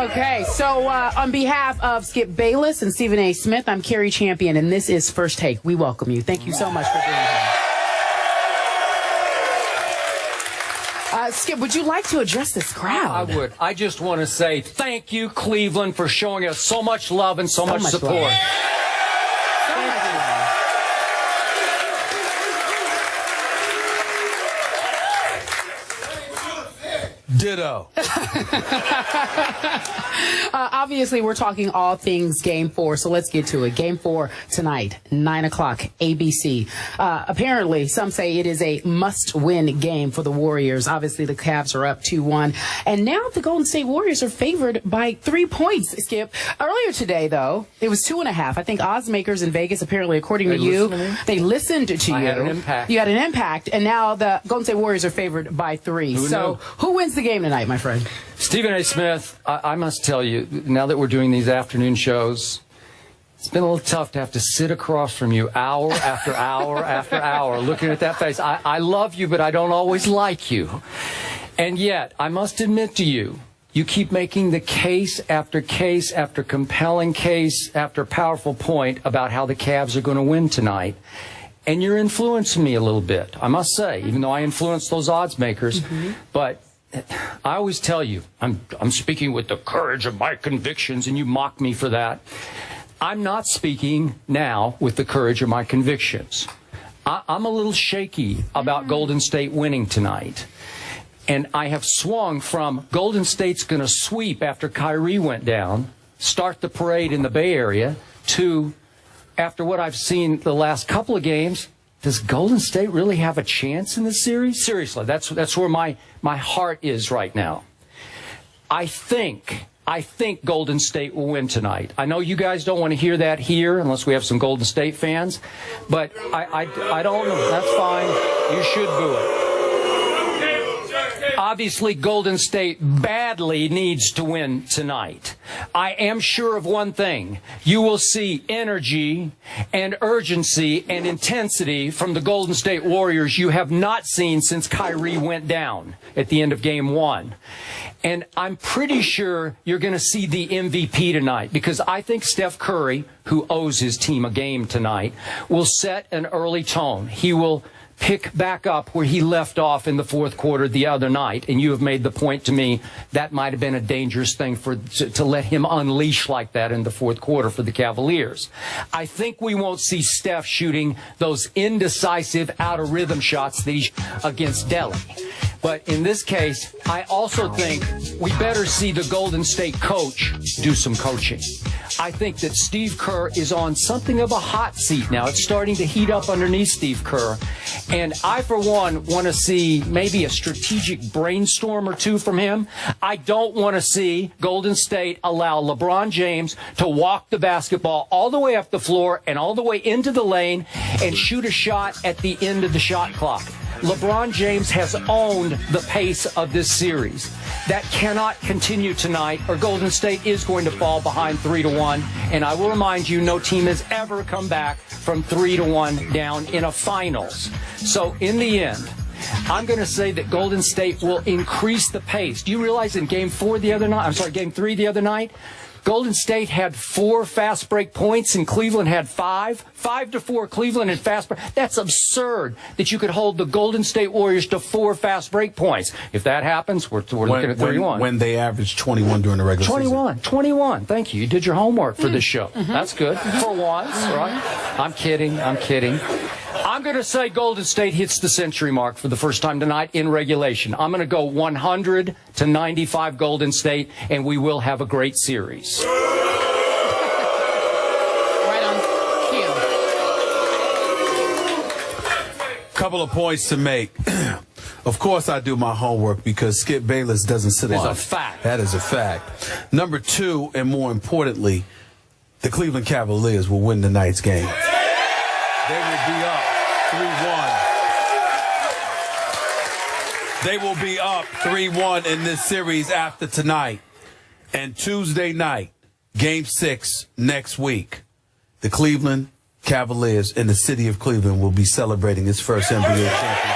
Okay, so on behalf of Skip Bayless and Stephen A. Smith, I'm Carrie Champion, and this is First Take. We welcome you. Thank you so much for being here. Skip, would you like to address this crowd? I would. I just want to say thank you, Cleveland, for showing us so much love and so much support. Love. Ditto. Obviously, we're talking all things Game 4, so let's get to it. Game 4 tonight, 9 o'clock, ABC. Apparently, some say it is a must-win game for the Warriors. Obviously, the Cavs are up 2-1. And now the Golden State Warriors are favored by 3 points, Skip. Earlier today, though, it was 2.5. I think odds makers in Vegas, apparently, according to you, they listened to you. I had an impact. You had an impact, and now the Golden State Warriors are favored by 3. So who wins the game tonight, my friend? Stephen A. Smith, I must tell you, now that we're doing these afternoon shows, it's been a little tough to have to sit across from you hour after hour after hour looking at that face. I love you, but I don't always like you. And yet, I must admit to you, you keep making the case after compelling case after powerful point about how the Cavs are going to win tonight. And you're influencing me a little bit, I must say, even though I influence those odds makers. But I always tell you, I'm speaking with the courage of my convictions, and you mock me for that. I'm not speaking now with the courage of my convictions. I'm a little shaky about Golden State winning tonight. And I have swung from Golden State's going to sweep after Kyrie went down, start the parade in the Bay Area, to, after what I've seen the last couple of games, does Golden State really have a chance in this series? Seriously, that's where my heart is right now. I think Golden State will win tonight. I know you guys don't want to hear that here unless we have some Golden State fans, but I don't know. That's fine. You should boo it. Obviously, Golden State badly needs to win tonight. I am sure of one thing. You will see energy and urgency and intensity from the Golden State Warriors you have not seen since Kyrie went down at the end of Game 1. And I'm pretty sure you're going to see the MVP tonight, because I think Steph Curry, who owes his team a game tonight, will set an early tone. He will pick back up where he left off in the fourth quarter the other night, and you have made the point to me that might have been a dangerous thing to let him unleash like that in the fourth quarter for the Cavaliers. I think we won't see Steph shooting those indecisive out-of-rhythm shots against Delhi. But in this case, I also think we better see the Golden State coach do some coaching. I think that Steve Kerr is on something of a hot seat now. It's starting to heat up underneath Steve Kerr. And I, for one, want to see maybe a strategic brainstorm or two from him. I don't want to see Golden State allow LeBron James to walk the basketball all the way up the floor and all the way into the lane and shoot a shot at the end of the shot clock. LeBron James has owned the pace of this series. That cannot continue tonight, or Golden State is going to fall behind 3-1. And I will remind you, no team has ever come back from 3-1 down in a finals. So in the end, I'm going to say that Golden State will increase the pace. Do you realize in Game 3 the other night, Golden State had 4 fast break points and Cleveland had 5. 5-4 Cleveland in fast break. That's absurd that you could hold the Golden State Warriors to 4 fast break points. If that happens, we're looking at 31. When they averaged 21 during the regular season. 21. Thank you. You did your homework for this show. That's good. For once, right? I'm kidding. I'm going to say Golden State hits the century mark for the first time tonight in regulation. I'm going to go 100-95 Golden State, and we will have a great series. Right on cue. Couple of points to make. Of course I do my homework because Skip Bayless doesn't sit on. It's a fact. That is a fact. Number 2, and more importantly, the Cleveland Cavaliers will win tonight's game. They will be up 3-1. They will be up 3-1 in this series after tonight. And Tuesday night, Game 6 next week, the Cleveland Cavaliers in the city of Cleveland will be celebrating its first NBA championship.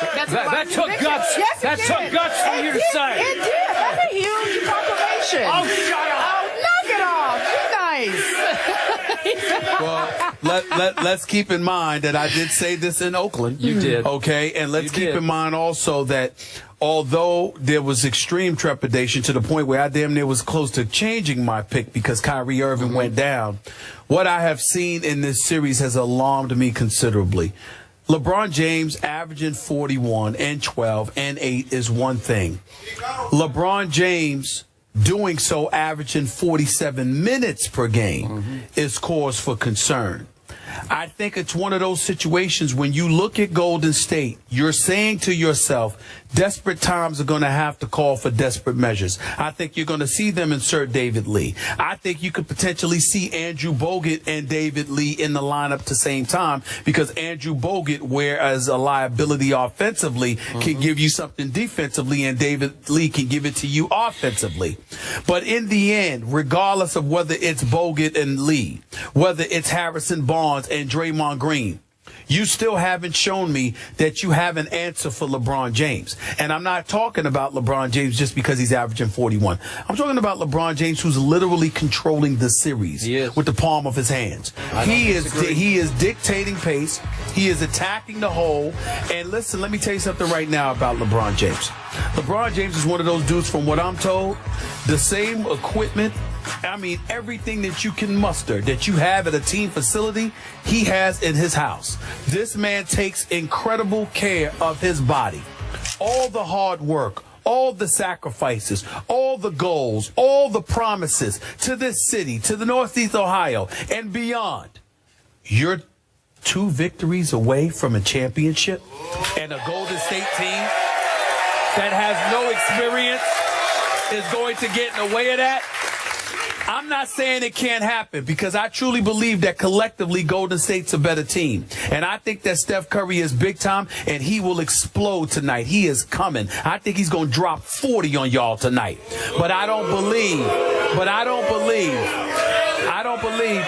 That took guts. Yes, that took guts for you to say. It did. That's a huge proclamation. Oh, shut up. Oh, knock it off. Be nice. Well, let's keep in mind that I did say this in Oakland. You did. Okay, and let's keep in mind also that although there was extreme trepidation to the point where I damn near was close to changing my pick because Kyrie Irving went down, what I have seen in this series has alarmed me considerably. LeBron James averaging 41 and 12 and 8 is one thing. LeBron James doing so, averaging 47 minutes per game, is cause for concern. I think it's one of those situations when you look at Golden State, you're saying to yourself, desperate times are going to have to call for desperate measures. I think you're going to see them insert David Lee. I think you could potentially see Andrew Bogut and David Lee in the lineup at the same time because Andrew Bogut, whereas a liability offensively, can give you something defensively, and David Lee can give it to you offensively. But in the end, regardless of whether it's Bogut and Lee, whether it's Harrison Barnes and Draymond Green, you still haven't shown me that you have an answer for LeBron James. And I'm not talking about LeBron James just because he's averaging 41. I'm talking about LeBron James, who's literally controlling the series with the palm of his hands. He is dictating pace. He is attacking the hole. And listen, let me tell you something right now about LeBron James. LeBron James is one of those dudes, from what I'm told, the same equipment, I mean, everything that you can muster, that you have at a team facility, he has in his house. This man takes incredible care of his body. All the hard work, all the sacrifices, all the goals, all the promises to this city, to the Northeast Ohio, and beyond. You're 2 victories away from a championship, and a Golden State team that has no experience is going to get in the way of that. I'm not saying it can't happen, because I truly believe that collectively Golden State's a better team. And I think that Steph Curry is big time, and he will explode tonight. He is coming. I think he's going to drop 40 on y'all tonight. But I don't believe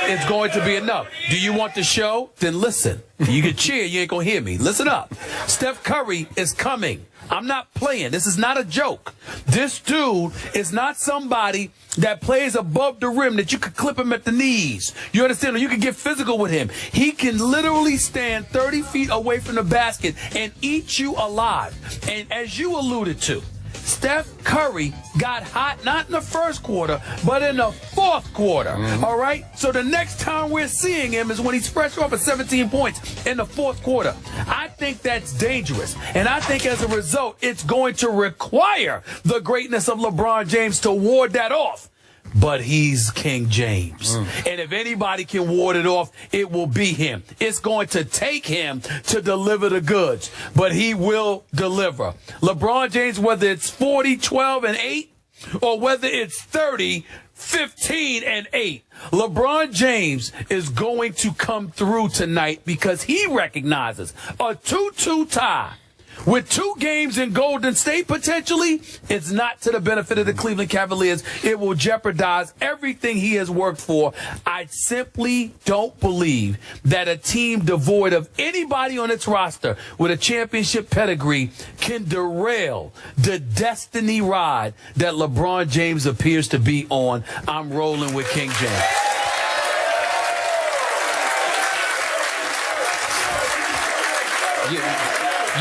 it's going to be enough. Do you want the show? Then listen. You can cheer. You ain't going to hear me. Listen up. Steph Curry is coming. I'm not playing. This is not a joke. This dude is not somebody that plays above the rim that you could clip him at the knees. You understand? Or you can get physical with him. He can literally stand 30 feet away from the basket and eat you alive. And as you alluded to, Steph Curry got hot, not in the first quarter, but in the fourth quarter. All right? So the next time we're seeing him is when he's fresh off at 17 points in the fourth quarter. I think that's dangerous. And I think as a result, it's going to require the greatness of LeBron James to ward that off. But he's King James. And if anybody can ward it off, it will be him. It's going to take him to deliver the goods, but he will deliver. LeBron James, whether it's 40, 12, and 8, or whether it's 30, 15, and 8, LeBron James is going to come through tonight because he recognizes a 2-2 tie with 2 games in Golden State potentially, it's not to the benefit of the Cleveland Cavaliers. It will jeopardize everything he has worked for. I simply don't believe that a team devoid of anybody on its roster with a championship pedigree can derail the destiny ride that LeBron James appears to be on. I'm rolling with King James.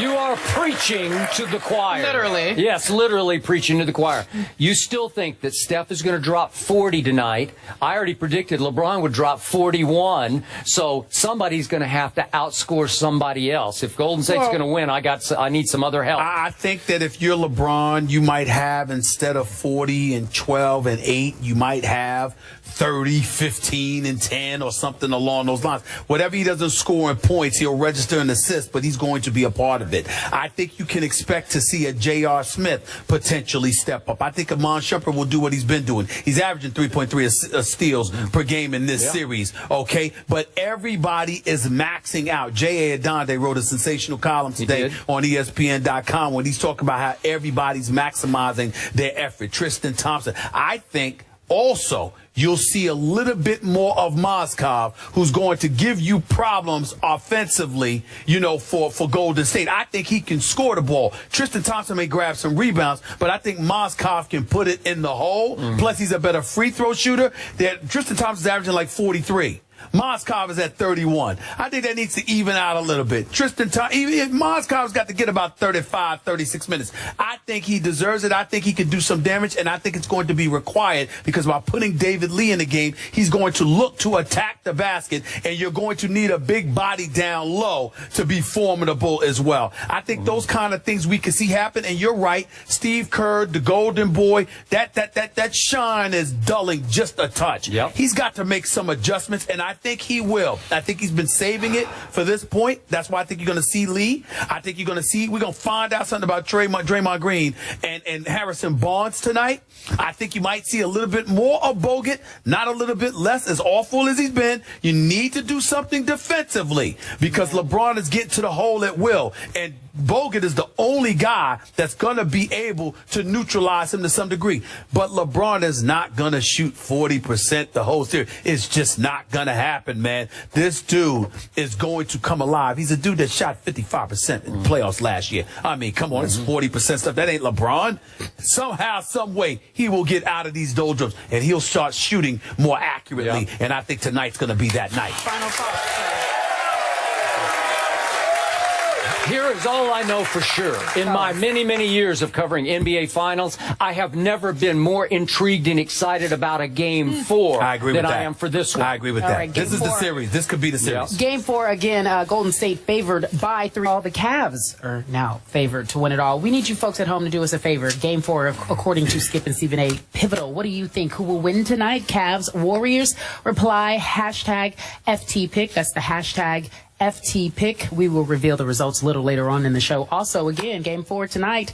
You are preaching to the choir. Literally. Yes, literally preaching to the choir. You still think that Steph is going to drop 40 tonight. I already predicted LeBron would drop 41, so somebody's going to have to outscore somebody else. If Golden State's going to win, I need some other help. I think that if you're LeBron, you might have, instead of 40 and 12 and 8, you might have 30, 15, and 10 or something along those lines. Whatever he doesn't score in points, he'll register an assist, but he's going to be a part of it. I think you can expect to see a J.R. Smith potentially step up. I think Amon Shumpert will do what he's been doing. He's averaging 3.3 steals per game in this series, okay? But everybody is maxing out. J.A. Adonde wrote a sensational column today on ESPN.com when he's talking about how everybody's maximizing their effort. Tristan Thompson. I think Also, you'll see a little bit more of Mozgov, who's going to give you problems offensively, for Golden State. I think he can score the ball. Tristan Thompson may grab some rebounds, but I think Mozgov can put it in the hole. Plus, he's a better free throw shooter. Tristan Thompson's averaging like 43. Mozgov is at 31. I think that needs to even out a little bit. Mozgov's got to get about 35, 36 minutes. I think he deserves it. I think he could do some damage, and I think it's going to be required because by putting David Lee in the game, he's going to look to attack the basket, and you're going to need a big body down low to be formidable as well. I think those kind of things we can see happen, and you're right. Steve Kerr, the golden boy, that shine is dulling just a touch. Yep. He's got to make some adjustments, and I think he will. I think he's been saving it for this point. That's why I think you're going to see Lee. I think we're going to find out something about Draymond Green and Harrison Barnes tonight. I think you might see a little bit more of Bogut, not a little bit less. As awful as he's been, you need to do something defensively because LeBron is getting to the hole at will. And Bogut is the only guy that's going to be able to neutralize him to some degree. But LeBron is not going to shoot 40% the whole series. It's just not going to happen, man. This dude is going to come alive. He's a dude that shot 55% in the playoffs last year. I mean, come on, it's 40% stuff. That ain't LeBron. Somehow, some way, he will get out of these doldrums, and he'll start shooting more accurately. Yeah. And I think tonight's going to be that night. Final thoughts. Here is all I know for sure. In my many, many years of covering NBA Finals, I have never been more intrigued and excited about a Game 4 than I am for this one. I agree with All that. right, this is the series. This could be the series. Game 4, again, Golden State favored by 3. All the Cavs are now favored to win it all. We need you folks at home to do us a favor. Game 4, according to Skip and Stephen A. Pivotal. What do you think? Who will win tonight? Cavs, Warriors? Reply, #FTPick. That's the hashtag FT pick. We will reveal the results a little later on in the show. Also, again, Game 4 tonight.